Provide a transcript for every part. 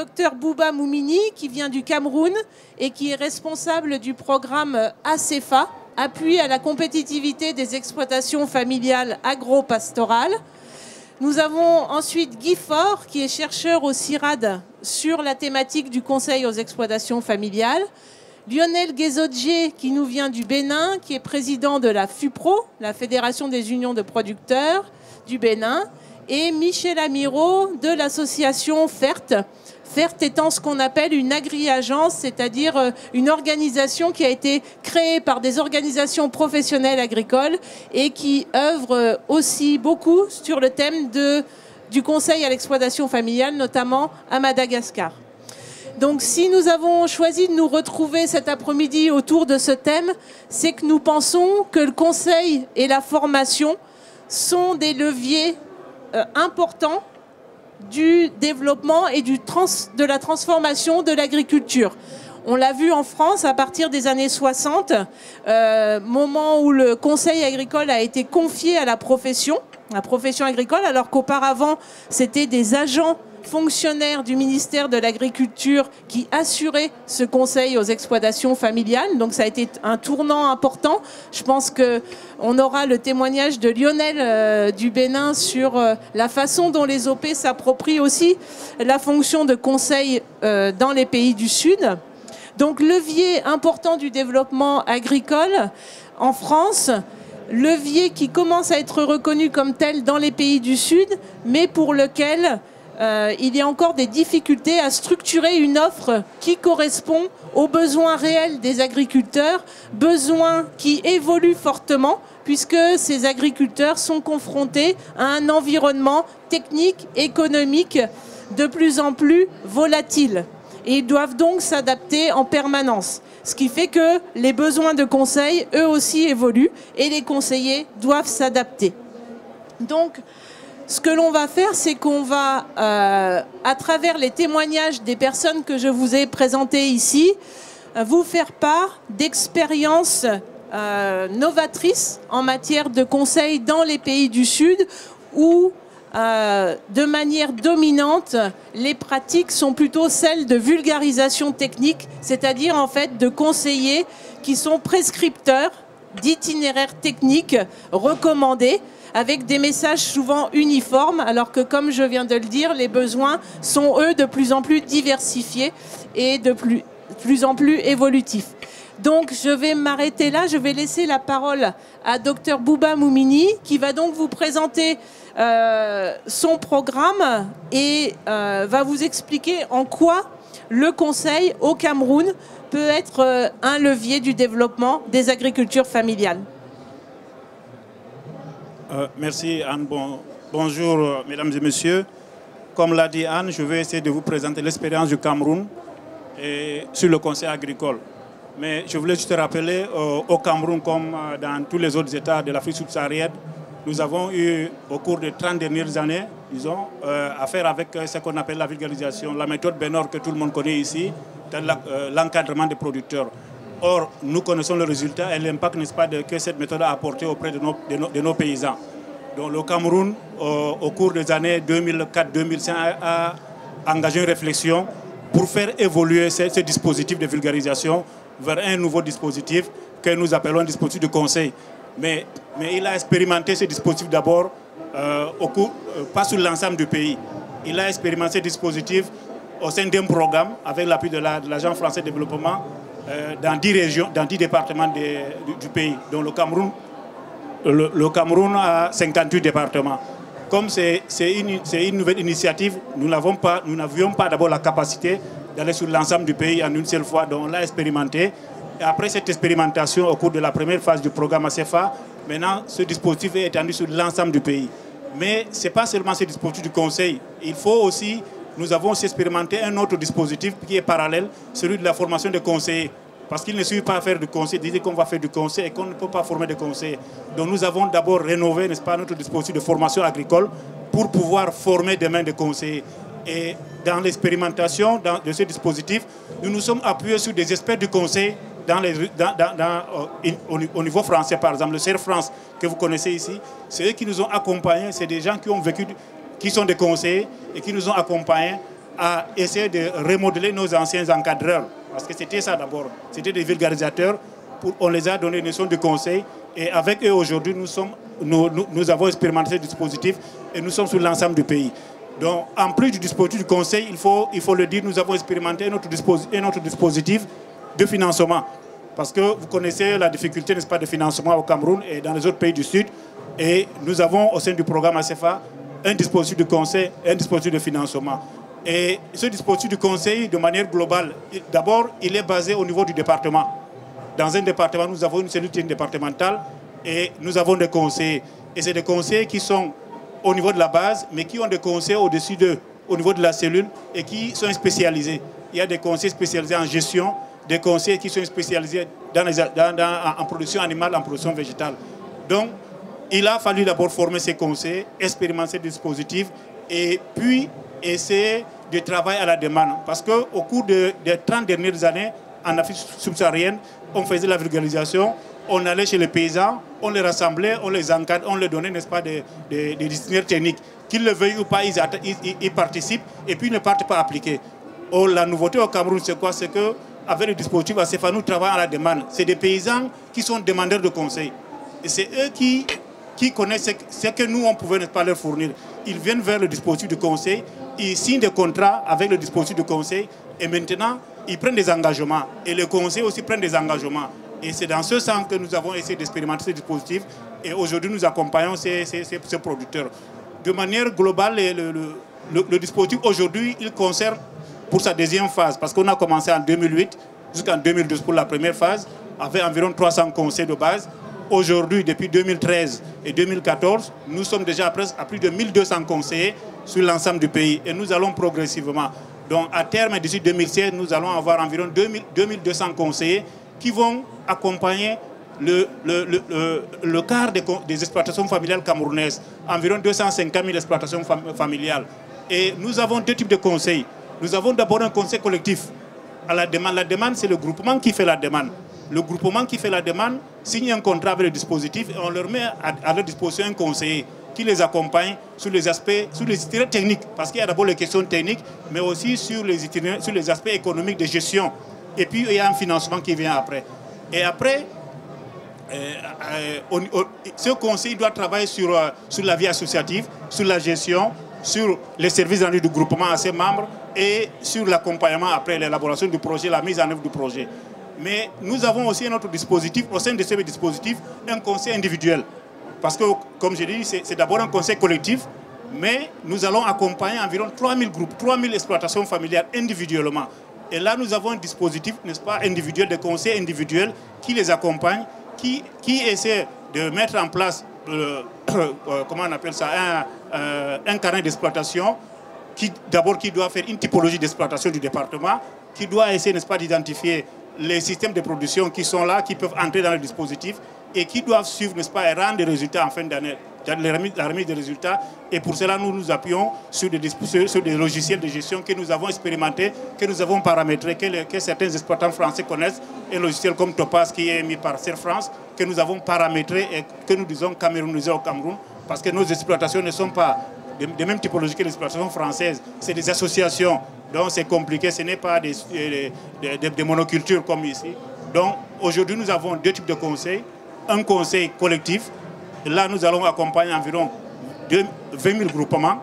Dr Bouba Moumini, qui vient du Cameroun et qui est responsable du programme ACEFA, Appui à la compétitivité des exploitations familiales agro-pastorales. Nous avons ensuite Guy Faure, qui est chercheur au CIRAD sur la thématique du conseil aux exploitations familiales. Lionel Guézodjié, qui nous vient du Bénin, qui est président de la FUPRO, la Fédération des unions de producteurs du Bénin. Et Michel Amirault de l'association FERT. FERT étant ce qu'on appelle une agri-agence, c'est-à-dire une organisation qui a été créée par des organisations professionnelles agricoles et qui œuvre aussi beaucoup sur le thème du conseil à l'exploitation familiale, notamment à Madagascar. Donc si nous avons choisi de nous retrouver cet après-midi autour de ce thème, c'est que nous pensons que le conseil et la formation sont des leviers important du développement et de la transformation de l'agriculture. On l'a vu en France à partir des années 60, moment où le conseil agricole a été confié à la profession agricole, alors qu'auparavant, c'était des agents fonctionnaires du ministère de l'Agriculture qui assuraient ce conseil aux exploitations familiales. Donc ça a été un tournant important. Je pense qu'on aura le témoignage de Lionel du Bénin sur la façon dont les OP s'approprient aussi la fonction de conseil dans les pays du Sud. Donc levier important du développement agricole en France, levier qui commence à être reconnu comme tel dans les pays du Sud, mais pour lequel il y a encore des difficultés à structurer une offre qui correspond aux besoins réels des agriculteurs, besoins qui évoluent fortement puisque ces agriculteurs sont confrontés à un environnement technique, économique de plus en plus volatile. Et ils doivent donc s'adapter en permanence. Ce qui fait que les besoins de conseil, eux aussi, évoluent et les conseillers doivent s'adapter. Donc, ce que l'on va faire, c'est qu'on va, à travers les témoignages des personnes que je vous ai présentées ici, vous faire part d'expériences novatrices en matière de conseil dans les pays du Sud où, de manière dominante, les pratiques sont plutôt celles de vulgarisation technique, c'est-à-dire en fait de conseillers qui sont prescripteurs d'itinéraires techniques recommandés, avec des messages souvent uniformes, alors que, comme je viens de le dire, les besoins sont, eux, de plus en plus diversifiés et de plus en plus évolutifs. Donc, je vais m'arrêter là. Je vais laisser la parole à Dr Bouba Moumini, qui va donc vous présenter son programme et va vous expliquer en quoi le conseil au Cameroun peut être un levier du développement des agricultures familiales. Merci Anne. Bonjour mesdames et messieurs. Comme l'a dit Anne, je vais essayer de vous présenter l'expérience du Cameroun sur le conseil agricole. Mais je voulais juste rappeler au Cameroun, comme dans tous les autres États de l'Afrique subsaharienne, nous avons eu au cours des 30 dernières années, disons, à faire avec ce qu'on appelle la vulgarisation, la méthode Benor que tout le monde connaît ici, l'encadrement des producteurs. Or, nous connaissons le résultat et l'impact, n'est-ce pas, que cette méthode a apporté auprès de nos paysans. Donc, le Cameroun, au cours des années 2004-2005, a engagé une réflexion pour faire évoluer ce dispositif de vulgarisation vers un nouveau dispositif que nous appelons un dispositif de conseil. Mais il a expérimenté ce dispositif d'abord, pas sur l'ensemble du pays. Il a expérimenté ce dispositif au sein d'un programme avec l'appui de l'Agence française de développement dans 10 régions, dans 10 départements du pays. Donc le Cameroun a 58 départements. Comme c'est une nouvelle initiative, nous n'avions pas d'abord la capacité d'aller sur l'ensemble du pays en une seule fois. Donc on l'a expérimenté. Et après cette expérimentation, au cours de la première phase du programme ACEFA, maintenant ce dispositif est étendu sur l'ensemble du pays. Mais ce n'est pas seulement ce dispositif du conseil. Il faut aussi... Nous avons aussi expérimenté un autre dispositif qui est parallèle, celui de la formation des conseillers. Parce qu'il ne suffit pas de faire du conseil, de dire qu'on va faire du conseil et qu'on ne peut pas former des conseillers. Donc nous avons d'abord rénové, n'est-ce pas, notre dispositif de formation agricole pour pouvoir former demain des conseillers. Et dans l'expérimentation de ce dispositif, nous nous sommes appuyés sur des experts du conseil au niveau français, par exemple, le CER France que vous connaissez ici. C'est eux qui nous ont accompagnés, c'est des gens qui ont vécu, qui sont des conseillers et qui nous ont accompagnés à essayer de remodeler nos anciens encadreurs. Parce que c'était ça d'abord. C'était des vulgarisateurs. On les a donné une notion de conseil. Et avec eux, aujourd'hui, nous avons expérimenté ce dispositif et nous sommes sur l'ensemble du pays. Donc, en plus du dispositif du conseil, il faut le dire, nous avons expérimenté notre dispositif de financement. Parce que vous connaissez la difficulté, n'est-ce pas, de financement au Cameroun et dans les autres pays du Sud. Et nous avons, au sein du programme ACEFA, un dispositif de conseil et un dispositif de financement. Et ce dispositif de conseil, de manière globale, d'abord, il est basé au niveau du département. Dans un département, nous avons une cellule départementale et nous avons des conseillers. Et c'est des conseillers qui sont au niveau de la base, mais qui ont des conseillers au-dessus d'eux, au niveau de la cellule, et qui sont spécialisés. Il y a des conseillers spécialisés en gestion, des conseillers qui sont spécialisés en production animale, en production végétale. Donc, il a fallu d'abord former ces conseillers, expérimenter ces dispositifs, et puis essayer de travailler à la demande. Parce qu'au cours des 30 dernières années, en Afrique subsaharienne, on faisait la vulgarisation, on allait chez les paysans, on les rassemblait, on les encadre, on leur donnait, n'est-ce pas, des dictionnaires techniques. Qu'ils le veuillent ou pas, ils participent et puis ils ne partent pas appliquer. Oh, la nouveauté au Cameroun, c'est quoi? C'est qu'avec le dispositif ACEFA, nous travaillons à la demande. C'est des paysans qui sont demandeurs de conseils. Et c'est eux qui connaissent ce que nous, on pouvait, n'est-ce pas, leur fournir. Ils viennent vers le dispositif de conseil, ils signent des contrats avec le dispositif de conseil et maintenant, ils prennent des engagements. Et les conseillers aussi prennent des engagements. Et c'est dans ce sens que nous avons essayé d'expérimenter ce dispositif. Et aujourd'hui, nous accompagnons ces producteurs. De manière globale, le dispositif aujourd'hui, il concerne pour sa deuxième phase, parce qu'on a commencé en 2008 jusqu'en 2012 pour la première phase, avec environ 300 conseils de base. Aujourd'hui, depuis 2013 et 2014, nous sommes déjà à plus de 1200 conseillers sur l'ensemble du pays. Et nous allons progressivement. Donc, à terme, d'ici 2016, nous allons avoir environ 2200 conseillers qui vont accompagner le quart des exploitations familiales camerounaises, environ 250 000 exploitations familiales. Et nous avons deux types de conseils. Nous avons d'abord un conseil collectif à la demande. La demande, c'est le groupement qui fait la demande. Le groupement qui fait la demande signe un contrat avec le dispositif et on leur met à leur disposition un conseiller qui les accompagne sur les itinéraires techniques, parce qu'il y a d'abord les questions techniques, mais aussi sur les aspects économiques de gestion. Et puis, il y a un financement qui vient après. Et après, ce conseil doit travailler sur la vie associative, sur la gestion, sur les services rendus du groupement à ses membres et sur l'accompagnement après l'élaboration du projet, la mise en œuvre du projet. Mais nous avons aussi un autre dispositif, au sein de ce dispositif, un conseil individuel. Parce que, comme je l'ai dit, c'est d'abord un conseil collectif, mais nous allons accompagner environ 3000 groupes, 3000 exploitations familiales individuellement. Et là, nous avons un dispositif, n'est-ce pas, individuel, de conseils individuels qui les accompagnent, qui essaie de mettre en place, comment on appelle ça, un carnet d'exploitation, qui doit faire une typologie d'exploitation du département, qui doit essayer, n'est-ce pas, d'identifier les systèmes de production qui sont là, qui peuvent entrer dans le dispositif et qui doivent suivre, n'est-ce pas, et rendre des résultats en fin d'année, la remise des résultats. Et pour cela, nous nous appuyons sur des logiciels de gestion que nous avons expérimentés, que nous avons paramétrés, que certains exploitants français connaissent, un logiciel comme Topaz qui est émis par Serre France, que nous avons paramétré et que nous disons camerounisé au Cameroun, parce que nos exploitations ne sont pas de même typologie que les exploitations françaises. C'est des associations, donc c'est compliqué, ce n'est pas des monocultures comme ici. Donc aujourd'hui, nous avons deux types de conseils. Un conseil collectif, là nous allons accompagner environ 20 000 groupements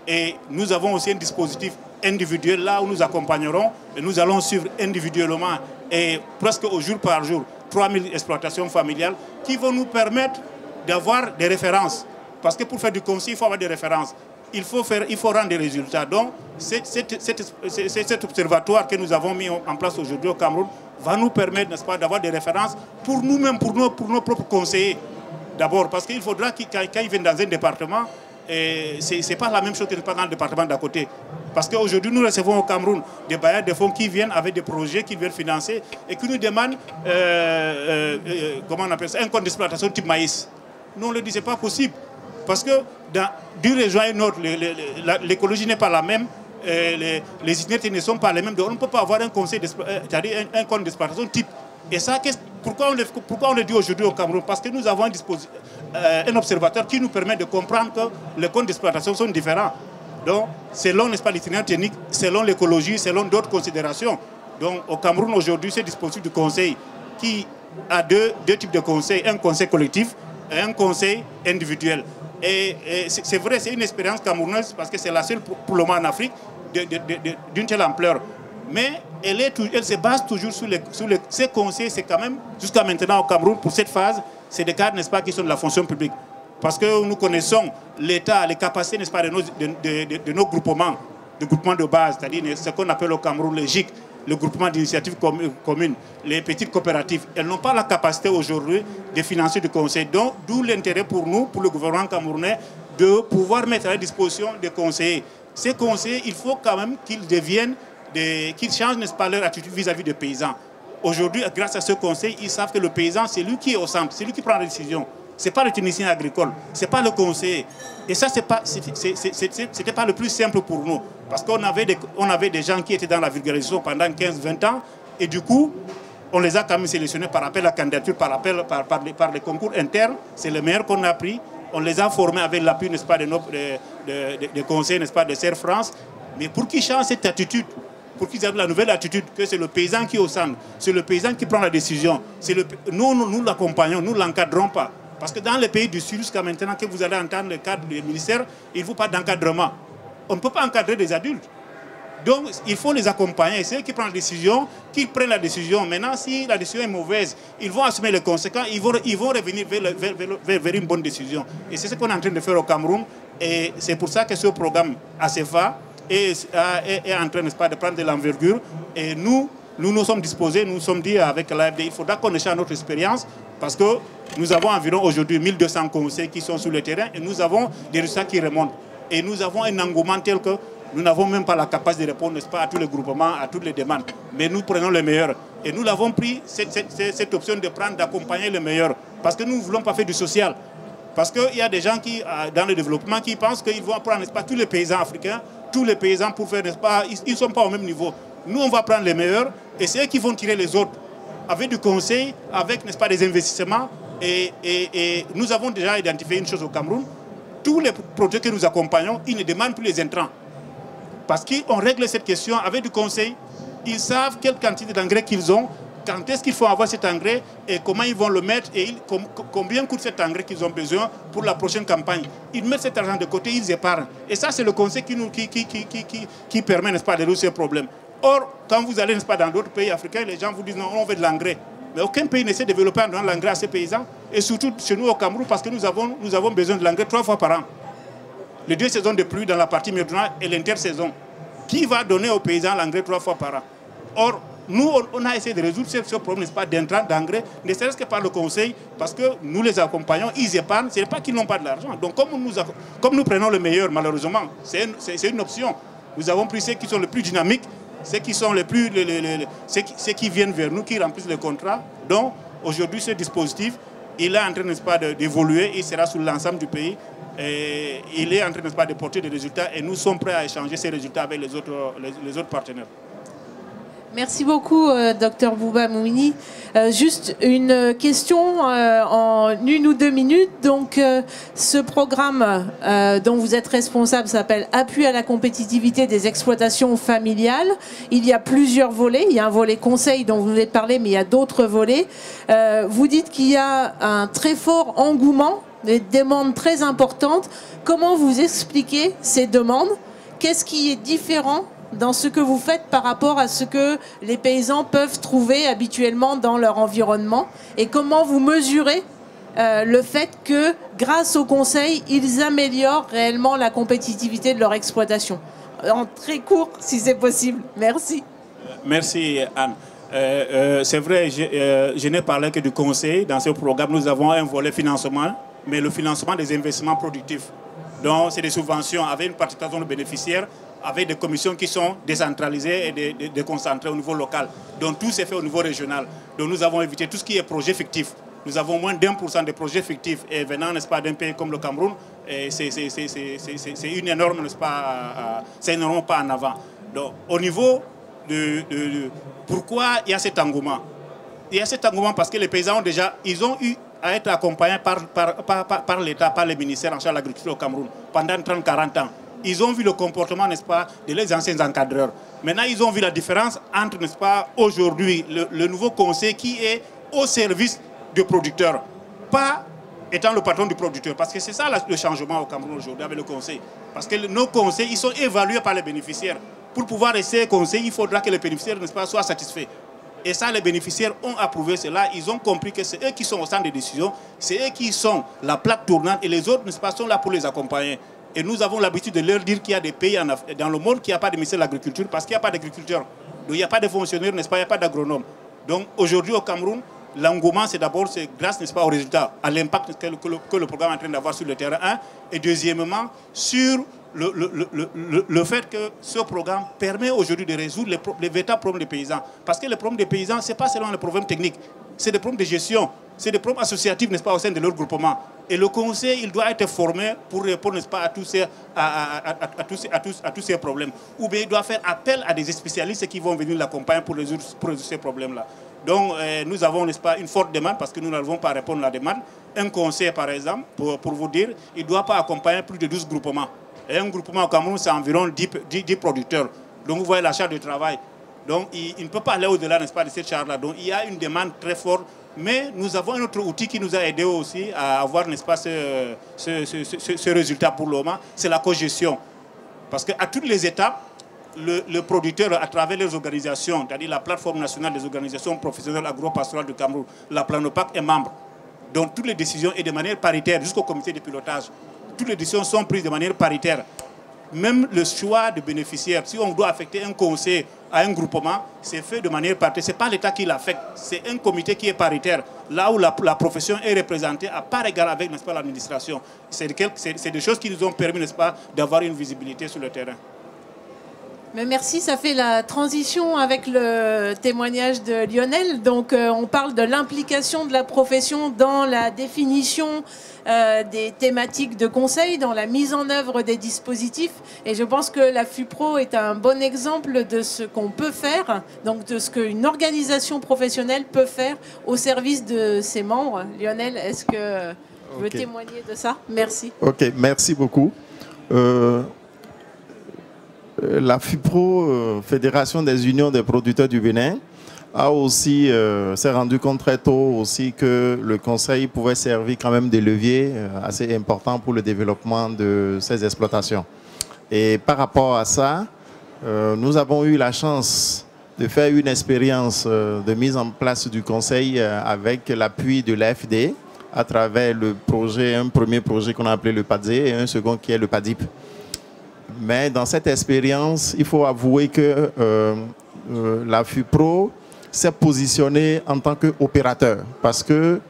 et nous avons aussi un dispositif individuel là où nous accompagnerons et nous allons suivre individuellement et presque au jour par jour 3000 exploitations familiales qui vont nous permettre d'avoir des références. Parce que pour faire du conseil, il faut avoir des références. Il faut rendre des résultats. Donc, cet observatoire que nous avons mis en place aujourd'hui au Cameroun va nous permettre, n'est-ce pas, d'avoir des références pour nous-mêmes, pour nos propres conseillers. D'abord, parce qu'il faudra quand ils viennent dans un département, ce n'est pas la même chose que dans le département d'à côté. Parce qu'aujourd'hui, nous recevons au Cameroun des bailleurs de fonds qui viennent avec des projets qu'ils veulent financer et qui nous demandent, comment on appelle ça, un compte d'exploitation type maïs. Nous, on leur dit, ce n'est pas possible. Parce que d'une région à une autre, l'écologie n'est pas la même, les itinéraires ne sont pas les mêmes. Donc on ne peut pas avoir un conseil, c'est-à-dire un compte d'exploitation type. Et ça, pourquoi on le dit aujourd'hui au Cameroun? Parce que nous avons un observateur qui nous permet de comprendre que les comptes d'exploitation sont différents. Donc, selon, n'est-ce pas, l'itinéraire technique, selon l'écologie, selon d'autres considérations. Donc, au Cameroun, aujourd'hui, ce dispositif de conseil qui a deux types de conseils, un conseil collectif et un conseil individuel. Et c'est vrai, c'est une expérience camerounaise parce que c'est la seule pour le moment en Afrique d'une telle ampleur. Mais elle se base toujours sur ces conseils, c'est quand même, jusqu'à maintenant au Cameroun, pour cette phase, c'est des cadres, n'est-ce pas, qui sont de la fonction publique. Parce que nous connaissons l'État, les capacités, n'est-ce pas, de nos groupements de base, c'est-à-dire ce qu'on appelle au Cameroun les GIC, le groupement d'initiatives communes, les petites coopératives. Elles n'ont pas la capacité aujourd'hui de financer du conseil. Donc, d'où l'intérêt pour nous, pour le gouvernement camerounais, de pouvoir mettre à la disposition des conseillers. Ces conseillers, il faut quand même qu'ils deviennent, qu'ils changent, n'est-ce pas, leur attitude vis-à-vis des paysans. Aujourd'hui, grâce à ce conseil, ils savent que le paysan, c'est lui qui est au centre, c'est lui qui prend la décision. Ce n'est pas le technicien agricole, ce n'est pas le conseiller. Et ça, ce n'était pas le plus simple pour nous. Parce qu'on avait des gens qui étaient dans la vulgarisation pendant 15-20 ans. Et du coup, on les a quand même sélectionnés par appel à candidature, par les concours internes. C'est le meilleur qu'on a pris. On les a formés avec l'appui, n'est-ce pas, des conseils, n'est-ce pas, de Serre France. Mais pour qu'ils changent cette attitude, pour qu'ils aient la nouvelle attitude, que c'est le paysan qui est au centre, c'est le paysan qui prend la décision. Nous l'accompagnons, nous ne l'encadrons pas. Parce que dans les pays du Sud, jusqu'à maintenant, que vous allez entendre le cadre du ministère, il ne faut pas d'encadrement. On ne peut pas encadrer des adultes. Donc, il faut les accompagner. C'est eux qui prennent la décision, qui prennent la décision. Maintenant, si la décision est mauvaise, ils vont assumer les conséquences, ils vont revenir vers une bonne décision. Et c'est ce qu'on est en train de faire au Cameroun. Et c'est pour ça que ce programme ACEFA est en train, n'est-ce pas, de prendre de l'envergure. Et nous sommes disposés, nous nous sommes dit avec l'AFD, il faudra qu'on échange notre expérience parce que nous avons environ aujourd'hui 1200 conseils qui sont sur le terrain et nous avons des résultats qui remontent. Et nous avons un engouement tel que nous n'avons même pas la capacité de répondre, n'est-ce pas, à tous les groupements, à toutes les demandes. Mais nous prenons les meilleurs. Et nous l'avons pris, cette option de prendre, d'accompagner les meilleurs. Parce que nous ne voulons pas faire du social. Parce qu'il y a des gens qui, dans le développement, qui pensent qu'ils vont prendre, n'est-ce pas, tous les paysans africains, tous les paysans pour faire, n'est-ce pas, ils ne sont pas au même niveau. Nous, on va prendre les meilleurs et c'est eux qui vont tirer les autres. Avec du conseil, avec, n'est-ce pas, des investissements. Et nous avons déjà identifié une chose au Cameroun. Tous les projets que nous accompagnons, ils ne demandent plus les intrants. Parce qu'on règle cette question avec du conseil. Ils savent quelle quantité d'engrais qu'ils ont, quand est-ce qu'il faut avoir cet engrais et comment ils vont le mettre et combien coûte cet engrais qu'ils ont besoin pour la prochaine campagne. Ils mettent cet argent de côté, ils épargnent. Et ça, c'est le conseil qui permet, n'est-ce pas, de résoudre ces problèmes. Or, quand vous allez, n'est-ce pas, dans d'autres pays africains, les gens vous disent non, on veut de l'engrais. Mais aucun pays ne s'est développé en donnant l'engrais à ses paysans. Et surtout chez nous au Cameroun, parce que nous avons besoin de l'engrais 3 fois par an. Les 2 saisons de pluie dans la partie méridionale et l'intersaison. Qui va donner aux paysans l'engrais 3 fois par an? Or, nous, on a essayé de résoudre ce problème, n'est-ce pas, d'intrants, d'engrais, ne serait-ce que par le conseil, parce que nous les accompagnons, ils épargnent, ce n'est pas qu'ils n'ont pas de l'argent. Donc, comme nous prenons le meilleur, malheureusement, c'est une option. Nous avons pris ceux qui sont les plus dynamiques, ceux qui sont ceux qui viennent vers nous, qui remplissent les contrats. Donc, aujourd'hui, ce dispositif, il est en train, n'est-ce pas, d'évoluer, il sera sur l'ensemble du pays. Et il est en train, n'est-ce pas, de porter des résultats et nous sommes prêts à échanger ces résultats avec les autres partenaires. Merci beaucoup, Dr Bouba Moumini. Juste une question en 1 ou 2 minutes. Donc, ce programme dont vous êtes responsable s'appelle Appui à la compétitivité des exploitations familiales. Il y a plusieurs volets. Il y a un volet conseil dont vous venez de parler, mais il y a d'autres volets. Vous dites qu'il y a un très fort engouement, des demandes très importantes. Comment vous expliquez ces demandes? Qu'est-ce qui est différent dans ce que vous faites par rapport à ce que les paysans peuvent trouver habituellement dans leur environnement? Et comment vous mesurez le fait que, grâce au conseil, ils améliorent réellement la compétitivité de leur exploitation? En très court, si c'est possible. Merci. Merci, Anne. C'est vrai, je n'ai parlé que du conseil. Dans ce programme, nous avons un volet financement, mais le financement des investissements productifs. Donc, c'est des subventions avec une participation de bénéficiaires, avec des commissions qui sont décentralisées et déconcentrées au niveau local. Donc tout s'est fait au niveau régional. Donc nous avons évité tout ce qui est projet fictif. Nous avons moins d'1% de projets fictifs. Et venant, n'est-ce pas, d'un pays comme le Cameroun, c'est une énorme, n'est-ce pas, c'est un énorme pas en avant. Donc au niveau de pourquoi il y a cet engouement? Il y a cet engouement parce que les paysans ils ont eu à être accompagnés par l'État, par les ministères en charge de l'agriculture au Cameroun pendant 30-40 ans. Ils ont vu le comportement, n'est-ce pas, de les anciens encadreurs. Maintenant, ils ont vu la différence entre, n'est-ce pas, aujourd'hui, le nouveau conseil qui est au service du producteur, pas étant le patron du producteur. Parce que c'est ça le changement au Cameroun aujourd'hui avec le conseil. Parce que nos conseils, ils sont évalués par les bénéficiaires. Pour pouvoir rester conseil, il faudra que les bénéficiaires, n'est-ce pas, soient satisfaits. Et ça, les bénéficiaires ont approuvé cela. Ils ont compris que c'est eux qui sont au centre des décisions, c'est eux qui sont la plaque tournante et les autres, n'est-ce pas, sont là pour les accompagner. Et nous avons l'habitude de leur dire qu'il y a des pays dans le monde qui n'ont pas de ministère de l'Agriculture parce qu'il n'y a pas d'agriculteurs. Donc il n'y a pas de fonctionnaires, n'est-ce pas, il n'y a pas d'agronomes. Donc aujourd'hui au Cameroun, l'engouement, c'est d'abord grâce, n'est-ce pas, aux résultats, à l'impact que le programme est en train d'avoir sur le terrain 1. Et deuxièmement, sur le fait que ce programme permet aujourd'hui de résoudre les véritables problèmes des paysans. Parce que les problèmes des paysans, ce n'est pas seulement les problèmes techniques, c'est des problèmes de gestion, c'est des problèmes associatifs, n'est-ce pas, au sein de leur groupement. Et le conseil, il doit être formé pour répondre, n'est-ce pas, à tous ces problèmes. Ou bien il doit faire appel à des spécialistes qui vont venir l'accompagner pour résoudre ces problèmes-là. Donc nous avons, n'est-ce pas, une forte demande parce que nous n'arrivons pas à répondre à la demande. Un conseil, par exemple, pour vous dire, il ne doit pas accompagner plus de 12 groupements. Et un groupement au Cameroun, c'est environ 10 producteurs. Donc vous voyez la charge de travail. Donc il ne peut pas aller au-delà, n'est-ce pas, de cette charge-là. Donc il y a une demande très forte. Mais nous avons un autre outil qui nous a aidé aussi à avoir, n'est-ce pas, ce résultat pour le moment, c'est la cogestion. Parce qu'à toutes les étapes, le producteur, à travers les organisations, c'est-à-dire la plateforme nationale des organisations professionnelles agro-pastorales du Cameroun, la Planopac est membre. Donc toutes les décisions et de manière paritaire, jusqu'au comité de pilotage, toutes les décisions sont prises de manière paritaire. Même le choix de bénéficiaires, si on doit affecter un conseil à un groupement, c'est fait de manière paritaire. Ce n'est pas l'État qui l'affecte, c'est un comité qui est paritaire. Là où la profession est représentée à part égale avec, n'est-ce pas, l'administration. C'est des choses qui nous ont permis, n'est-ce pas, d'avoir une visibilité sur le terrain. Mais merci, ça fait la transition avec le témoignage de Lionel. Donc on parle de l'implication de la profession dans la définition des thématiques de conseil, dans la mise en œuvre des dispositifs. Et je pense que la FUPRO est un bon exemple de ce qu'on peut faire, donc de ce qu'une organisation professionnelle peut faire au service de ses membres. Lionel, est-ce que tu veux témoigner de ça? Merci. Ok, merci beaucoup. La FUPRO, Fédération des Unions des Producteurs du Bénin, a aussi s'est rendu compte très tôt aussi que le conseil pouvait servir quand même de levier assez important pour le développement de ces exploitations. Et par rapport à ça, nous avons eu la chance de faire une expérience de mise en place du conseil avec l'appui de l'AFD à travers le projet, un premier projet qu'on a appelé le PADZE et un second qui est le PADIP. Mais dans cette expérience, il faut avouer que la FUPRO s'est positionnée en tant qu'opérateur. Parce que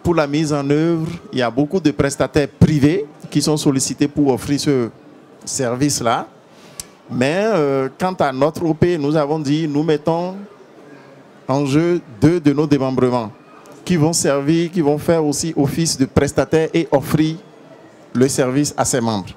pour la mise en œuvre, il y a beaucoup de prestataires privés qui sont sollicités pour offrir ce service-là. Mais quant à notre OP, nous avons dit, nous mettons en jeu 2 de nos démembrements qui vont servir, qui vont faire aussi office de prestataire et offrir le service à ses membres.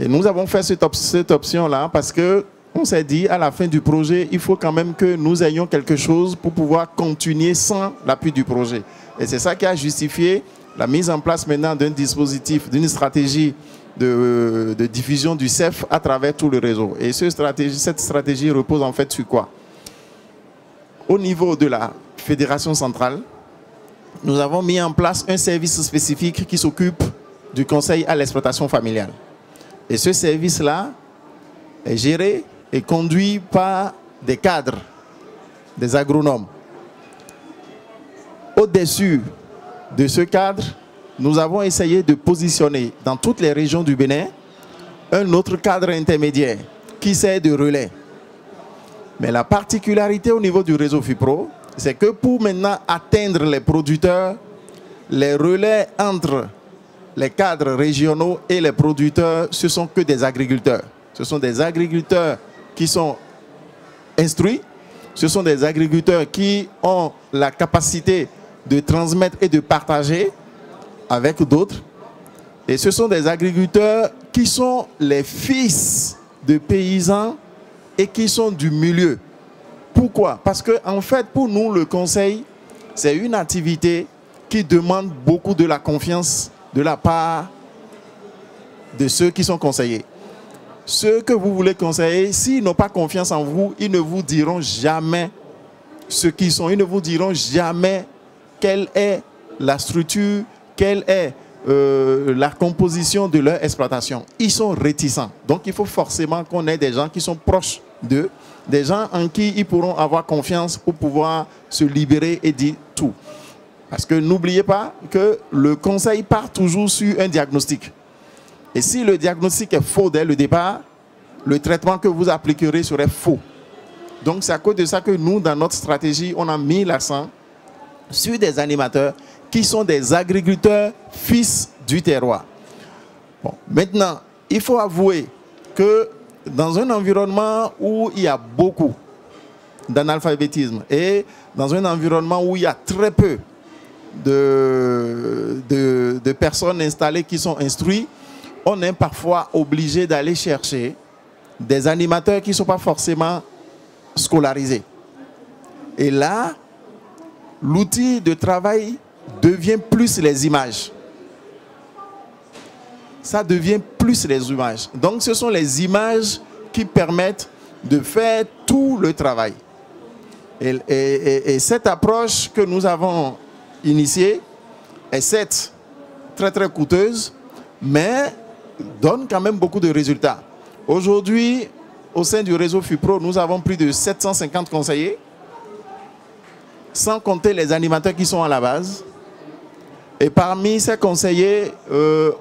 Et nous avons fait cette option-là parce qu'on s'est dit, à la fin du projet, il faut quand même que nous ayons quelque chose pour pouvoir continuer sans l'appui du projet. Et c'est ça qui a justifié la mise en place maintenant d'un dispositif, d'une stratégie de diffusion du CEF à travers tout le réseau. Et cette stratégie repose en fait sur quoi? Au niveau de la fédération centrale, nous avons mis en place un service spécifique qui s'occupe du conseil à l'exploitation familiale. Et ce service-là est géré et conduit par des cadres, des agronomes. Au-dessus de ce cadre, nous avons essayé de positionner dans toutes les régions du Bénin un autre cadre intermédiaire qui sert de relais. Mais la particularité au niveau du réseau FUPRO, c'est que pour maintenant atteindre les producteurs, les relais entre les cadres régionaux et les producteurs, ce ne sont que des agriculteurs. Ce sont des agriculteurs qui sont instruits. Ce sont des agriculteurs qui ont la capacité de transmettre et de partager avec d'autres. Et ce sont des agriculteurs qui sont les fils de paysans et qui sont du milieu. Pourquoi? Parce qu'en fait, pour nous, le conseil, c'est une activité qui demande beaucoup de la confiance de la part de ceux qui sont conseillés. Ceux que vous voulez conseiller, s'ils n'ont pas confiance en vous, ils ne vous diront jamais ce qu'ils sont. Ils ne vous diront jamais quelle est la structure, quelle est la composition de leur exploitation. Ils sont réticents. Donc, il faut forcément qu'on ait des gens qui sont proches d'eux, des gens en qui ils pourront avoir confiance pour pouvoir se libérer et dire tout. Parce que n'oubliez pas que le conseil part toujours sur un diagnostic. Et si le diagnostic est faux dès le départ, le traitement que vous appliquerez serait faux. Donc, c'est à cause de ça que nous, dans notre stratégie, on a mis l'accent sur des animateurs qui sont des agriculteurs fils du terroir. Bon, maintenant, il faut avouer que dans un environnement où il y a beaucoup d'analphabétisme et dans un environnement où il y a très peu de personnes installées qui sont instruites, on est parfois obligé d'aller chercher des animateurs qui ne sont pas forcément scolarisés. Et là, l'outil de travail devient plus les images. Ça devient plus les images. Donc, ce sont les images qui permettent de faire tout le travail. Et cette approche que nous avons initiée est certes très très coûteuse, mais donne quand même beaucoup de résultats. Aujourd'hui, au sein du réseau FUPRO, nous avons plus de 750 conseillers, sans compter les animateurs qui sont à la base. Et parmi ces conseillers,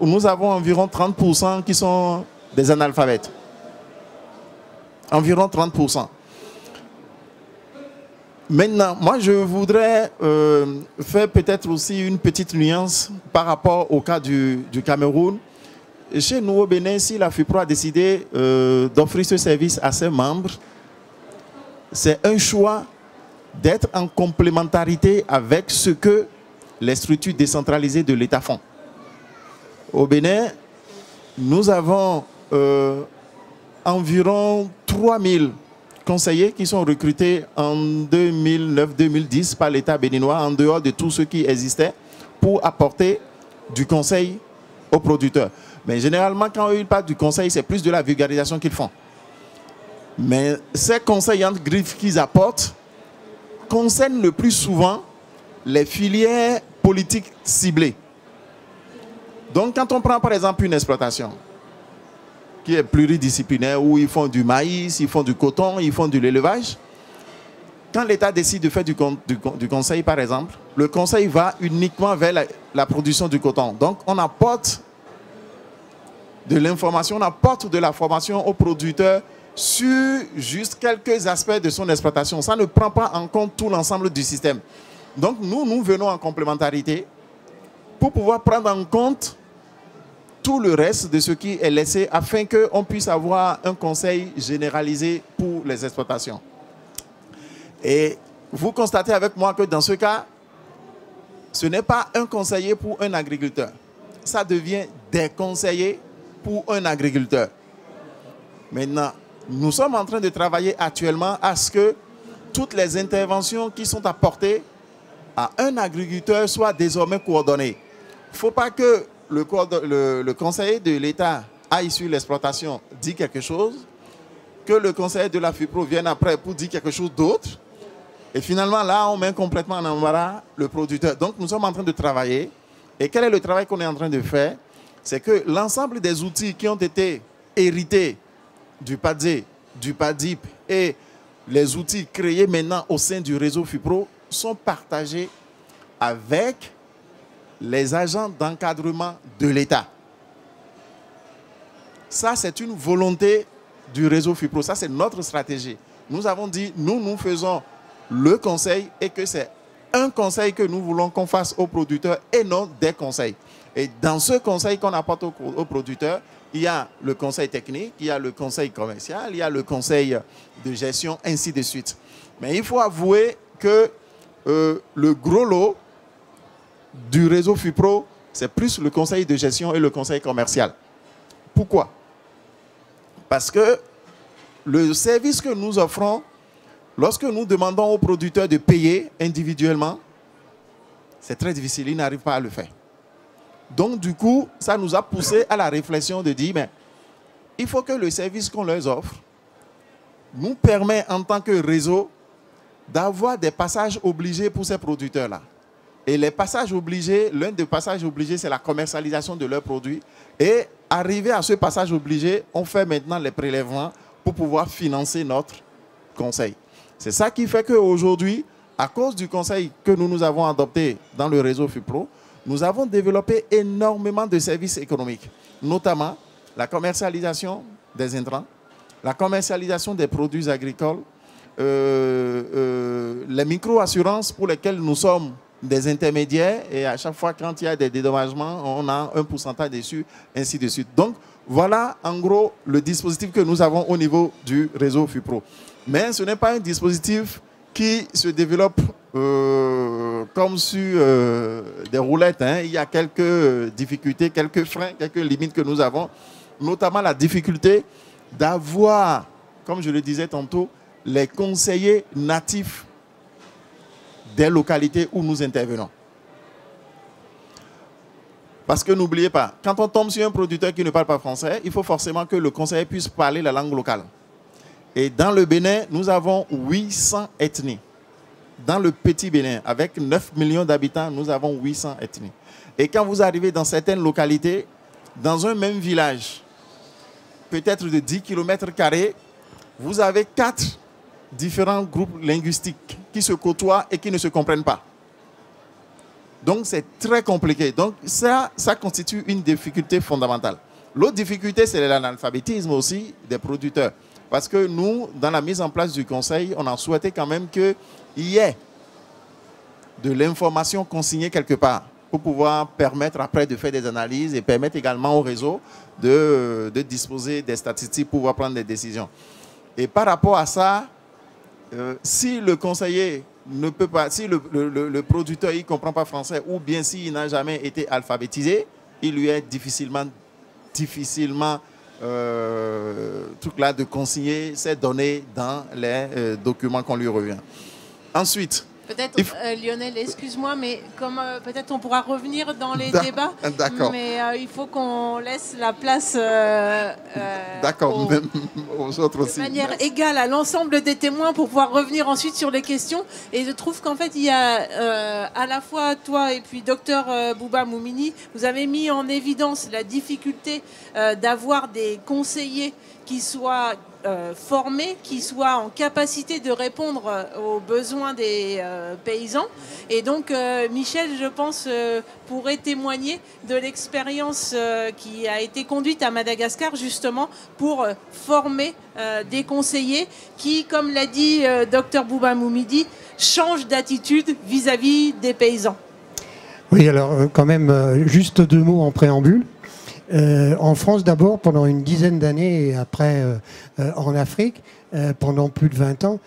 nous avons environ 30% qui sont des analphabètes. Environ 30%. Maintenant, moi, je voudrais faire peut-être aussi une petite nuance par rapport au cas du Cameroun. Chez nous au Bénin, si la FUPRO a décidé d'offrir ce service à ses membres, c'est un choix d'être en complémentarité avec ce que les structures décentralisées de l'État font. Au Bénin, nous avons environ 3000 conseillers qui sont recrutés en 2009-2010 par l'État béninois, en dehors de tous ceux qui existaient, pour apporter du conseil aux producteurs. Mais généralement, quand ils parlent du conseil, c'est plus de la vulgarisation qu'ils font. Mais ces conseils entre griffes qu'ils apportent concernent le plus souvent les filières politiques ciblées. Donc, quand on prend par exemple une exploitation qui est pluridisciplinaire, où ils font du maïs, ils font du coton, ils font de l'élevage, quand l'État décide de faire du conseil, par exemple, le conseil va uniquement vers la production du coton. Donc, on apporte de l'information, on apporte de la formation aux producteurs sur juste quelques aspects de son exploitation. Ça ne prend pas en compte tout l'ensemble du système. Donc, nous venons en complémentarité pour pouvoir prendre en compte tout le reste de ce qui est laissé afin qu'on puisse avoir un conseil généralisé pour les exploitations. Et vous constatez avec moi que dans ce cas, ce n'est pas un conseiller pour un agriculteur. Ça devient des conseillers pour un agriculteur. Maintenant, nous sommes en train de travailler actuellement à ce que toutes les interventions qui sont apportées à un agriculteur soient désormais coordonnées. Il ne faut pas que le conseiller de l'État aille sur l'exploitation, dit quelque chose, que le conseiller de la FUPRO vienne après pour dire quelque chose d'autre. Et finalement, là, on met complètement en embarras le producteur. Donc, nous sommes en train de travailler. Et quel est le travail qu'on est en train de faire? C'est que l'ensemble des outils qui ont été hérités du PADZE, du PADIP et les outils créés maintenant au sein du réseau FUPRO sont partagés avec les agents d'encadrement de l'État. Ça, c'est une volonté du réseau FUPRO. Ça, c'est notre stratégie. Nous avons dit, nous faisons le conseil et que c'est un conseil que nous voulons qu'on fasse aux producteurs et non des conseils. Et dans ce conseil qu'on apporte aux producteurs, il y a le conseil technique, il y a le conseil commercial, il y a le conseil de gestion, ainsi de suite. Mais il faut avouer que le gros lot du réseau FUPRO, c'est plus le conseil de gestion et le conseil commercial. Pourquoi? Parce que le service que nous offrons, lorsque nous demandons aux producteurs de payer individuellement, c'est très difficile, ils n'arrivent pas à le faire. Donc, du coup, ça nous a poussé à la réflexion de dire, mais il faut que le service qu'on leur offre nous permet, en tant que réseau, d'avoir des passages obligés pour ces producteurs-là. Et les passages obligés, l'un des passages obligés, c'est la commercialisation de leurs produits. Et arrivé à ce passage obligé, on fait maintenant les prélèvements pour pouvoir financer notre conseil. C'est ça qui fait qu'aujourd'hui, à cause du conseil que nous avons adopté dans le réseau FIPRO, nous avons développé énormément de services économiques, notamment la commercialisation des intrants, la commercialisation des produits agricoles, les micro-assurances pour lesquelles nous sommes des intermédiaires et à chaque fois quand il y a des dédommagements, on a un pourcentage dessus, ainsi de suite. Donc voilà en gros le dispositif que nous avons au niveau du réseau FIPRO. Mais ce n'est pas un dispositif qui se développe comme sur des roulettes. Hein. Il y a quelques difficultés, quelques freins, quelques limites que nous avons, notamment la difficulté d'avoir, comme je le disais tantôt, les conseillers natifs des localités où nous intervenons. Parce que n'oubliez pas, quand on tombe sur un producteur qui ne parle pas français, il faut forcément que le conseiller puisse parler la langue locale. Et dans le Bénin, nous avons 800 ethnies. Dans le petit Bénin, avec 9 millions d'habitants, nous avons 800 ethnies. Et quand vous arrivez dans certaines localités, dans un même village, peut-être de 10 km², vous avez 4 différents groupes linguistiques qui se côtoient et qui ne se comprennent pas. Donc, c'est très compliqué. Donc, ça constitue une difficulté fondamentale. L'autre difficulté, c'est l'analphabétisme aussi des producteurs. Parce que nous, dans la mise en place du conseil, on a souhaité quand même qu'il y ait de l'information consignée quelque part pour pouvoir permettre après de faire des analyses et permettre également au réseau de disposer des statistiques pour pouvoir prendre des décisions. Et par rapport à ça, si le conseiller ne peut pas, si le producteur ne comprend pas français ou bien s'il n'a jamais été alphabétisé, il lui est difficilement truc là de consigner ces données dans les documents qu'on lui revient. Ensuite, peut-être, Lionel, excuse-moi, mais comme peut-être on pourra revenir dans les débats, mais il faut qu'on laisse la place aux autres aussi. De manière égale à l'ensemble des témoins pour pouvoir revenir ensuite sur les questions. Et je trouve qu'en fait, il y a à la fois toi et puis docteur Bouba Moumini, vous avez mis en évidence la difficulté d'avoir des conseillers qui soient formés, qui soient en capacité de répondre aux besoins des paysans. Et donc, Michel, je pense, pourrait témoigner de l'expérience qui a été conduite à Madagascar, justement, pour former des conseillers qui, comme l'a dit Dr Bouba Moumini, changent d'attitude vis-à-vis des paysans. Oui, alors quand même, juste 2 mots en préambule. En France d'abord, pendant une dizaine d'années, et après en Afrique, pendant plus de 20 ans,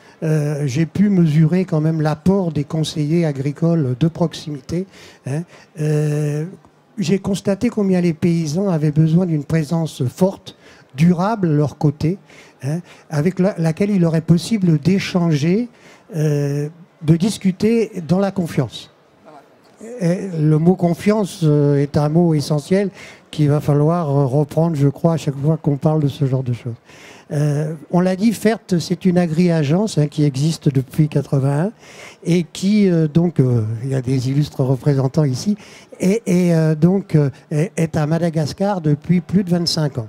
j'ai pu mesurer quand même l'apport des conseillers agricoles de proximité. Hein. J'ai constaté combien les paysans avaient besoin d'une présence forte, durable à leur côté, hein, avec laquelle il leur est possible d'échanger, de discuter dans la confiance. Et le mot confiance est un mot essentiel qu'il va falloir reprendre, je crois, à chaque fois qu'on parle de ce genre de choses. On l'a dit, FERT, c'est une agri-agence qui existe depuis 1981 et qui, il y a des illustres représentants ici, est à Madagascar depuis plus de 25 ans.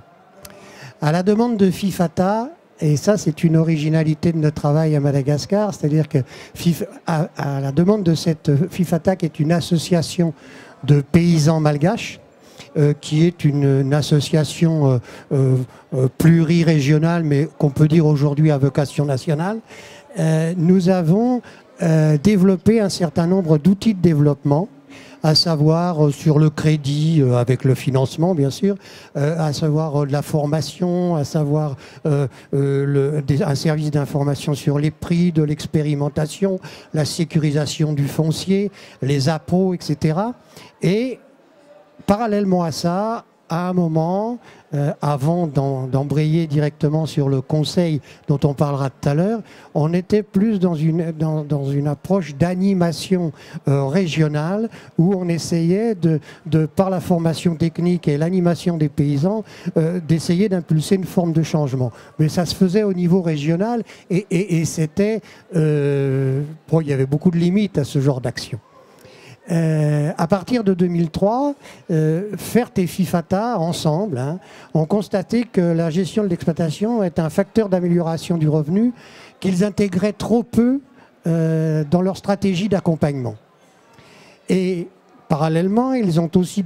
À la demande de FIFATA, et ça, c'est une originalité de notre travail à Madagascar, c'est-à-dire que à la demande de cette FIFATA, qui est une association de paysans malgaches, qui est une association plurirégionale, mais qu'on peut dire aujourd'hui à vocation nationale, nous avons développé un certain nombre d'outils de développement, à savoir sur le crédit, avec le financement bien sûr, à savoir de la formation, à savoir un service d'information sur les prix, de l'expérimentation, la sécurisation du foncier, les appôts, etc. Et parallèlement à ça, à un moment, avant d'embrayer directement sur le conseil dont on parlera tout à l'heure, on était plus dans une approche d'animation régionale où on essayait par la formation technique et l'animation des paysans d'essayer d'impulser une forme de changement. Mais ça se faisait au niveau régional et c'était... bon, il y avait beaucoup de limites à ce genre d'action. À partir de 2003, FERT et FIFATA, ensemble, ont constaté que la gestion de l'exploitation est un facteur d'amélioration du revenu qu'ils intégraient trop peu dans leur stratégie d'accompagnement. Et parallèlement, ils ont aussi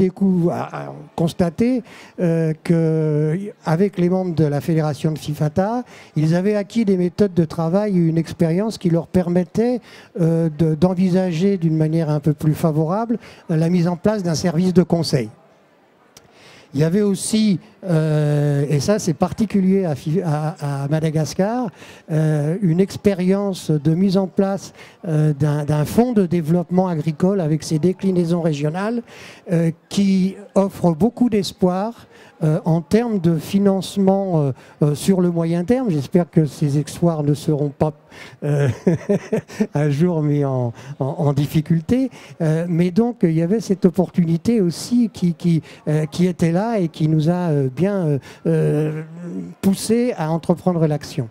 constaté qu'avec les membres de la fédération de FIFATA, ils avaient acquis des méthodes de travail et une expérience qui leur permettait d'envisager d'une manière un peu plus favorable la mise en place d'un service de conseil. Il y avait aussi, et ça c'est particulier à Madagascar, une expérience de mise en place d'un fonds de développement agricole avec ses déclinaisons régionales qui offre beaucoup d'espoir en termes de financement sur le moyen terme. J'espère que ces espoirs ne seront pas un jour mis en difficulté. Mais donc, il y avait cette opportunité aussi qui était là et qui nous a bien poussé à entreprendre l'action.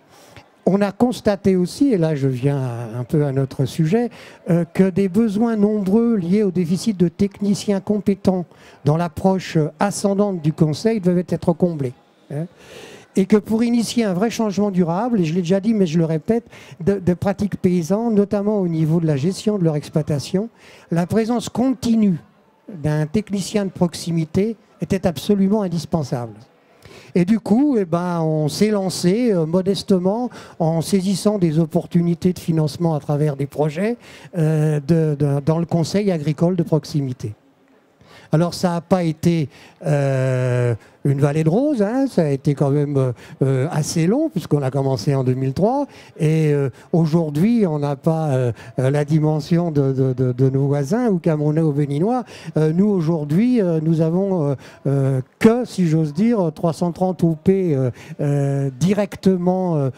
On a constaté aussi, et là je viens un peu à notre sujet, que des besoins nombreux liés au déficit de techniciens compétents dans l'approche ascendante du conseil devaient être comblés. Et que pour initier un vrai changement durable, et je l'ai déjà dit mais je le répète, de pratiques paysannes, notamment au niveau de la gestion de leur exploitation, la présence continue d'un technicien de proximité était absolument indispensable. Et du coup, on s'est lancé modestement en saisissant des opportunités de financement à travers des projets dans le conseil agricole de proximité. Alors ça n'a pas été une vallée de roses, ça a été quand même assez long puisqu'on a commencé en 2003 et aujourd'hui on n'a pas la dimension de nos voisins ou camerounais ou béninois. Nous aujourd'hui nous avons que, si j'ose dire, 330 OP directement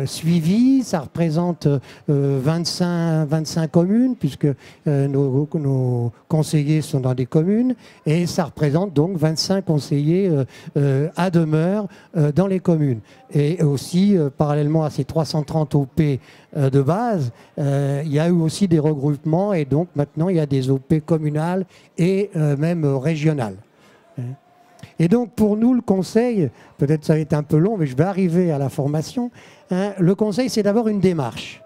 suivis. Ça représente 25 communes puisque nos conseillers sont dans des communes et ça représente donc 25 conseillers à demeure dans les communes. Et aussi, parallèlement à ces 330 OP de base, il y a eu aussi des regroupements et donc maintenant il y a des OP communales et même régionales. Et donc pour nous, le conseil, peut-être ça va être un peu long, mais je vais arriver à la formation, le conseil c'est d'abord une démarche.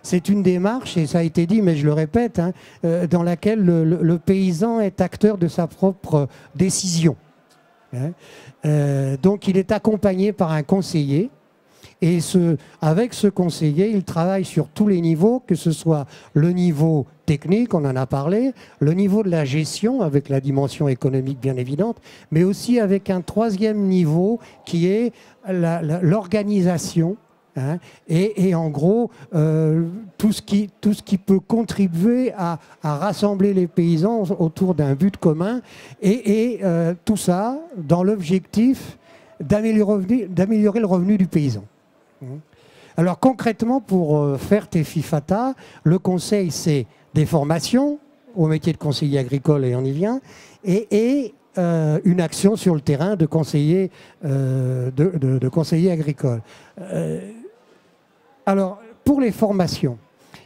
C'est une démarche, et ça a été dit, mais je le répète, dans laquelle le paysan est acteur de sa propre décision. Donc il est accompagné par un conseiller, et avec ce conseiller, il travaille sur tous les niveaux, que ce soit le niveau technique, on en a parlé, le niveau de la gestion, avec la dimension économique bien évidente, mais aussi avec un troisième niveau qui est l'organisation. Et en gros, tout ce qui peut contribuer à rassembler les paysans autour d'un but commun et tout ça dans l'objectif d'améliorer le revenu du paysan. Alors concrètement, pour FERT et FIFATA, le conseil, c'est des formations au métier de conseiller agricole, et on y vient, et une action sur le terrain de conseiller, de conseiller agricole. Alors, pour les formations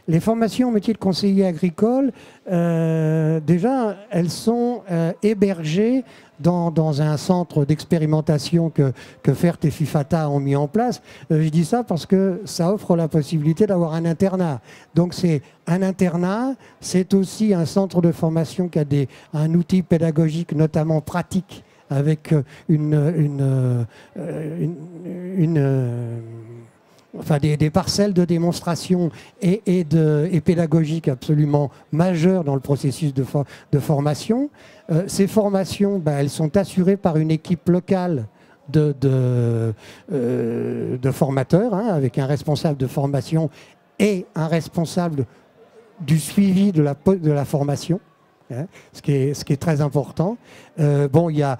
au métier de conseiller agricole, déjà, elles sont hébergées dans un centre d'expérimentation que FERT et FIFATA ont mis en place. Je dis ça parce que ça offre la possibilité d'avoir un internat. Donc c'est un internat, c'est aussi un centre de formation qui a un outil pédagogique, notamment pratique, avec des parcelles de démonstration et pédagogiques absolument majeures dans le processus de formation. Ces formations, elles sont assurées par une équipe locale de formateurs, avec un responsable de formation et un responsable du suivi de la formation. hein, ce qui est très important. Bon, il y a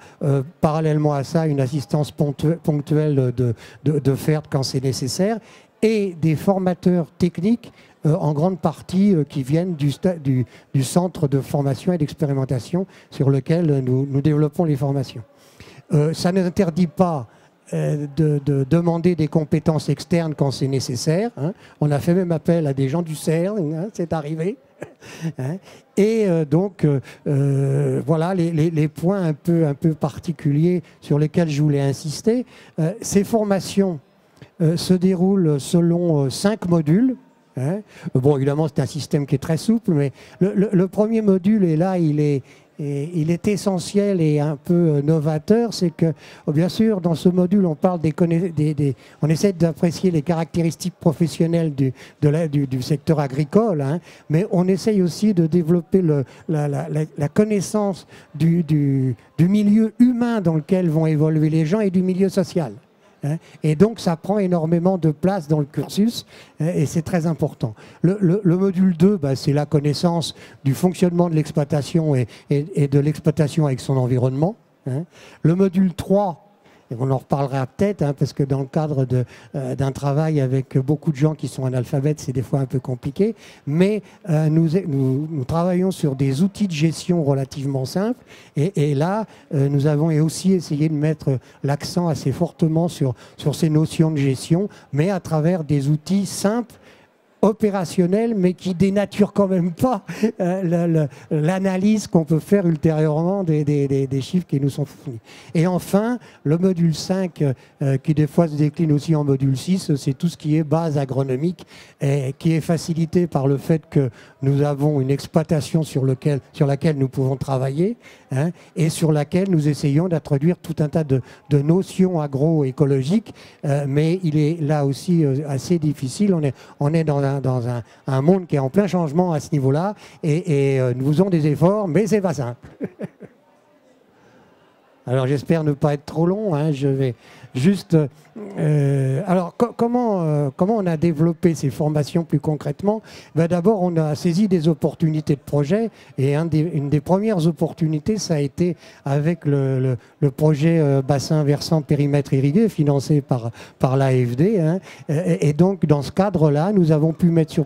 parallèlement à ça une assistance ponctuelle de FERT quand c'est nécessaire et des formateurs techniques en grande partie qui viennent du centre de formation et d'expérimentation sur lequel nous développons les formations. Ça n'interdit pas de demander des compétences externes quand c'est nécessaire. Hein. On a fait même appel à des gens du CERN, hein, c'est arrivé. Hein. Et donc, voilà les points un peu particuliers sur lesquels je voulais insister. Ces formations se déroulent selon 5 modules. Hein. Bon, évidemment, c'est un système qui est très souple, mais le premier module est là, il est essentiel et un peu novateur. C'est que, bien sûr, dans ce module, on parle on essaie d'apprécier les caractéristiques professionnelles du secteur agricole, hein, mais on essaye aussi de développer la connaissance du milieu humain dans lequel vont évoluer les gens et du milieu social. Hein, et donc, ça prend énormément de place dans le cursus et c'est très important. Le module 2, bah, c'est la connaissance du fonctionnement de l'exploitation et de l'exploitation avec son environnement. Hein. Le module 3, et on en reparlera peut-être, hein, parce que dans le cadre d'un travail avec beaucoup de gens qui sont analphabètes, c'est des fois un peu compliqué, mais nous travaillons sur des outils de gestion relativement simples, et là, nous avons aussi essayé de mettre l'accent assez fortement sur ces notions de gestion, mais à travers des outils simples, opérationnel, mais qui dénature quand même pas l'analyse qu'on peut faire ultérieurement des chiffres qui nous sont fournis. Et enfin, le module 5, qui des fois se décline aussi en module 6, c'est tout ce qui est base agronomique, et qui est facilité par le fait que nous avons une exploitation sur laquelle nous pouvons travailler, hein, et sur laquelle nous essayons d'introduire tout un tas de notions agroécologiques, mais il est là aussi assez difficile. On est dans un monde qui est en plein changement à ce niveau-là, et nous faisons des efforts, mais c'est pas simple. Alors j'espère ne pas être trop long, hein, je vais juste... alors comment on a développé ces formations plus concrètement? Ben, d'abord, on a saisi des opportunités de projet, et une des premières opportunités, ça a été avec le projet bassin versant périmètre irrigué financé par l'AFD, hein, et donc dans ce cadre-là, nous avons pu mettre en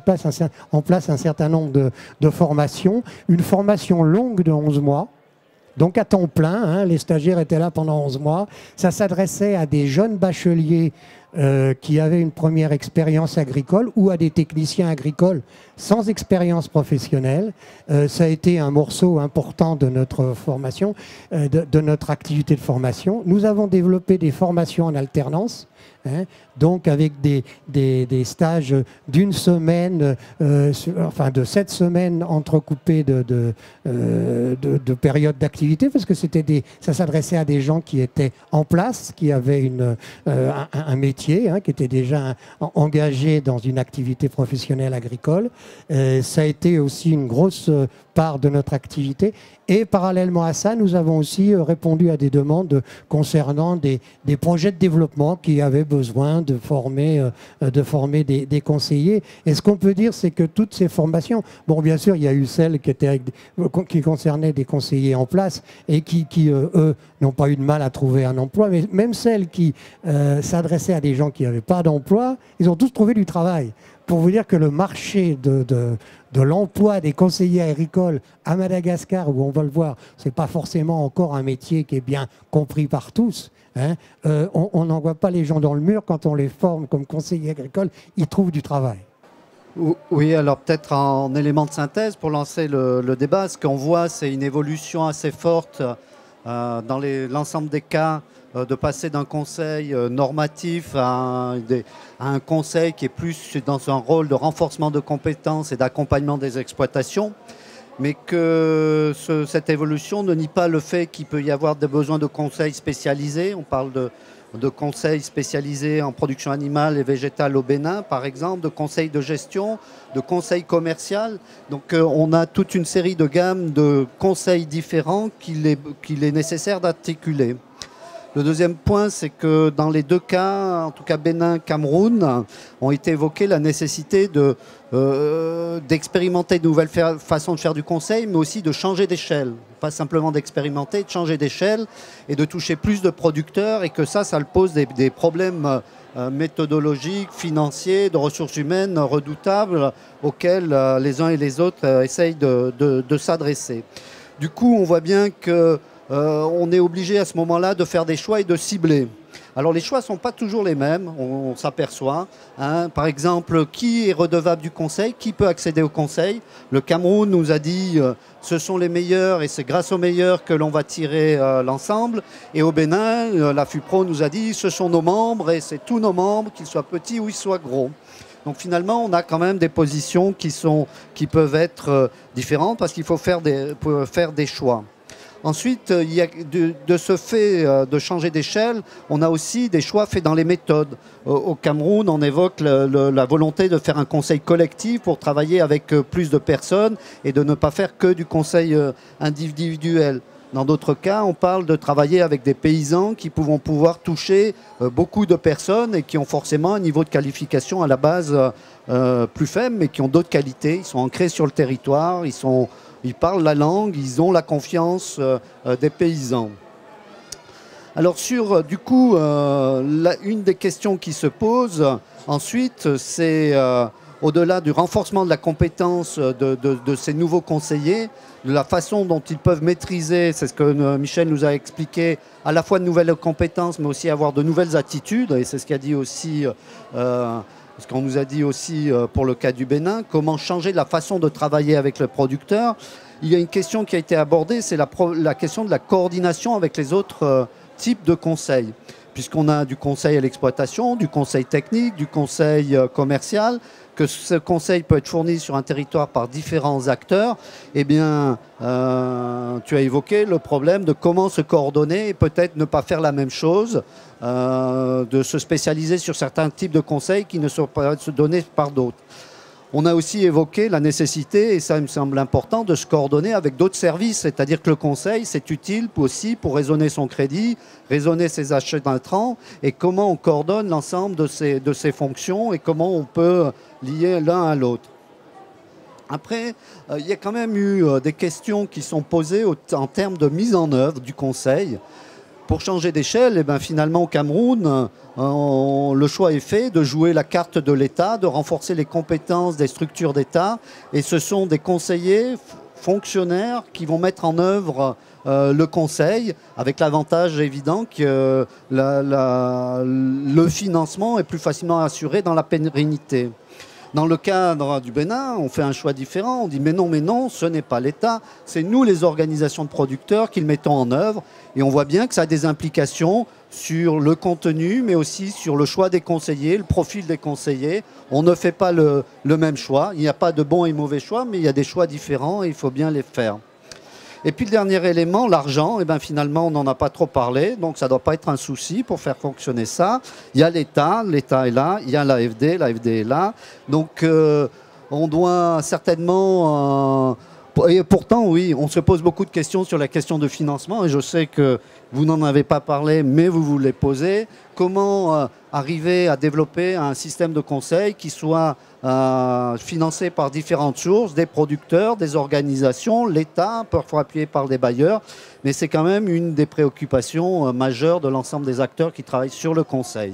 place un certain nombre de formations, une formation longue de 11 mois, donc à temps plein, hein, les stagiaires étaient là pendant 11 mois. Ça s'adressait à des jeunes bacheliers qui avaient une première expérience agricole ou à des techniciens agricoles sans expérience professionnelle. Ça a été un morceau important de notre formation, de notre activité de formation. Nous avons développé des formations en alternance, hein, donc avec des stages d'une semaine, enfin de 7 semaines entrecoupées de périodes d'activité, parce que ça s'adressait à des gens qui étaient en place, qui avaient un métier, hein, qui étaient déjà engagés dans une activité professionnelle agricole. Ça a été aussi une grosse part de notre activité. Et parallèlement à ça, nous avons aussi répondu à des demandes concernant des projets de développement qui avaient besoin de former des conseillers. Et ce qu'on peut dire, c'est que toutes ces formations, bon, bien sûr, il y a eu celles qui concernaient des conseillers en place et qui eux, n'ont pas eu de mal à trouver un emploi, mais même celles qui s'adressaient à des gens qui n'avaient pas d'emploi, ils ont tous trouvé du travail. Pour vous dire que le marché de l'emploi des conseillers agricoles à Madagascar, où on va le voir, ce n'est pas forcément encore un métier qui est bien compris par tous. Hein. On n'envoie pas les gens dans le mur quand on les forme comme conseillers agricoles, ils trouvent du travail. Oui, alors peut-être en élément de synthèse pour lancer le débat, ce qu'on voit, c'est une évolution assez forte dans l'ensemble des cas, de passer d'un conseil normatif à un conseil qui est plus dans un rôle de renforcement de compétences et d'accompagnement des exploitations, mais que cette évolution ne nie pas le fait qu'il peut y avoir des besoins de conseils spécialisés. On parle de conseils spécialisés en production animale et végétale au Bénin, par exemple, de conseils de gestion, de conseils commercial. Donc on a toute une série de gammes de conseils différents qu'il est nécessaire d'articuler. Le deuxième point, c'est que dans les deux cas, en tout cas Bénin, Cameroun, ont été évoquées la nécessité d'expérimenter de nouvelles façons de faire du conseil, mais aussi de changer d'échelle. Pas simplement d'expérimenter, de changer d'échelle et de toucher plus de producteurs, et que ça pose des problèmes méthodologiques, financiers, de ressources humaines redoutables auxquels les uns et les autres essayent de s'adresser. Du coup, on voit bien que on est obligé à ce moment-là de faire des choix et de cibler. Alors les choix ne sont pas toujours les mêmes, on s'aperçoit. Hein. Par exemple, qui est redevable du conseil? Qui peut accéder au conseil? Le Cameroun nous a dit ce sont les meilleurs et c'est grâce aux meilleurs que l'on va tirer l'ensemble. Et au Bénin, la FUPRO nous a dit ce sont nos membres et c'est tous nos membres, qu'ils soient petits ou ils soient gros. Donc finalement, on a quand même des positions qui peuvent être différentes parce qu'il faut faire des choix. Ensuite, il y a de ce fait de changer d'échelle, on a aussi des choix faits dans les méthodes. Au Cameroun, on évoque la volonté de faire un conseil collectif pour travailler avec plus de personnes et de ne pas faire que du conseil individuel. Dans d'autres cas, on parle de travailler avec des paysans qui vont pouvoir toucher beaucoup de personnes et qui ont forcément un niveau de qualification à la base plus faible, mais qui ont d'autres qualités. Ils sont ancrés sur le territoire, ils parlent la langue, ils ont la confiance des paysans. Alors du coup, une des questions qui se pose ensuite, c'est au-delà du renforcement de la compétence de ces nouveaux conseillers, de la façon dont ils peuvent maîtriser, c'est ce que Michel nous a expliqué, à la fois de nouvelles compétences, mais aussi avoir de nouvelles attitudes, et c'est ce qu'a dit aussi... ce qu'on nous a dit aussi pour le cas du Bénin, comment changer la façon de travailler avec le producteur. Il y a une question qui a été abordée, c'est la question de la coordination avec les autres types de conseils. Puisqu'on a du conseil à l'exploitation, du conseil technique, du conseil commercial, que ce conseil peut être fourni sur un territoire par différents acteurs, eh bien, tu as évoqué le problème de comment se coordonner et peut-être ne pas faire la même chose, de se spécialiser sur certains types de conseils qui ne sont pas donnés par d'autres. On a aussi évoqué la nécessité, et ça me semble important, de se coordonner avec d'autres services. C'est-à-dire que le conseil, c'est utile aussi pour raisonner son crédit, raisonner ses achats d'intrants, et comment on coordonne l'ensemble de ces fonctions et comment on peut lier l'un à l'autre. Après, il y a quand même eu des questions qui sont posées en termes de mise en œuvre du conseil. Pour changer d'échelle, eh finalement au Cameroun, le choix est fait de jouer la carte de l'État, de renforcer les compétences des structures d'État. Et ce sont des conseillers, fonctionnaires qui vont mettre en œuvre le conseil, avec l'avantage évident que le financement est plus facilement assuré dans la pérennité. Dans le cadre du Bénin, on fait un choix différent. On dit mais non, ce n'est pas l'État. C'est nous, les organisations de producteurs, qui le mettons en œuvre. Et on voit bien que ça a des implications sur le contenu, mais aussi sur le choix des conseillers, le profil des conseillers. On ne fait pas le même choix. Il n'y a pas de bon et mauvais choix, mais il y a des choix différents et il faut bien les faire. Et puis le dernier élément, l'argent, finalement on n'en a pas trop parlé, donc ça ne doit pas être un souci pour faire fonctionner ça. Il y a l'État est là, il y a l'AFD est là. Donc on doit certainement... et pourtant, oui, on se pose beaucoup de questions sur la question de financement, et je sais que vous n'en avez pas parlé, mais vous vous les posez. Comment arriver à développer un système de conseil qui soit financé par différentes sources, des producteurs, des organisations, l'État, parfois appuyé par des bailleurs, mais c'est quand même une des préoccupations majeures de l'ensemble des acteurs qui travaillent sur le conseil.